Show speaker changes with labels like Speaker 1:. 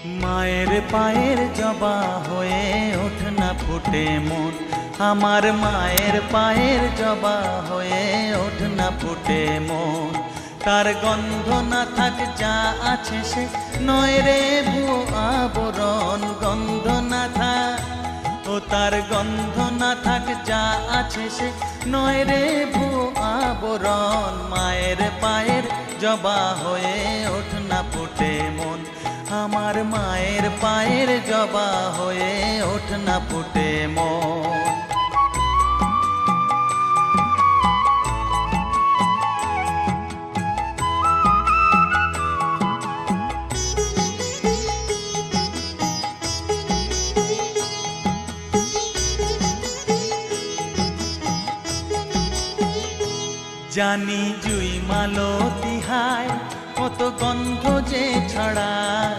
Speaker 1: মায়ের পায়ের জবা হয়ে ওঠ না ফুটে মন, আমার মায়ের পায়ের জবা হয়ে ওঠ না ফুটে মন। তার গন্ধ না থাক যা আছে সে নয় রে ভুয়ো আবরণ, গন্ধ না থাক ও তার গন্ধ না থাক যা আছে সে নয় রে ভুয়ো আবরণ। মায়ের পায়ের জবা হয়ে ওঠ না ফুটে মন, আমার মায়ের পায়ের জবা হয়ে ওঠ না ফুটে মন। জানি জুই মালতি হায় কত গন্ধ যে ছড়ায়,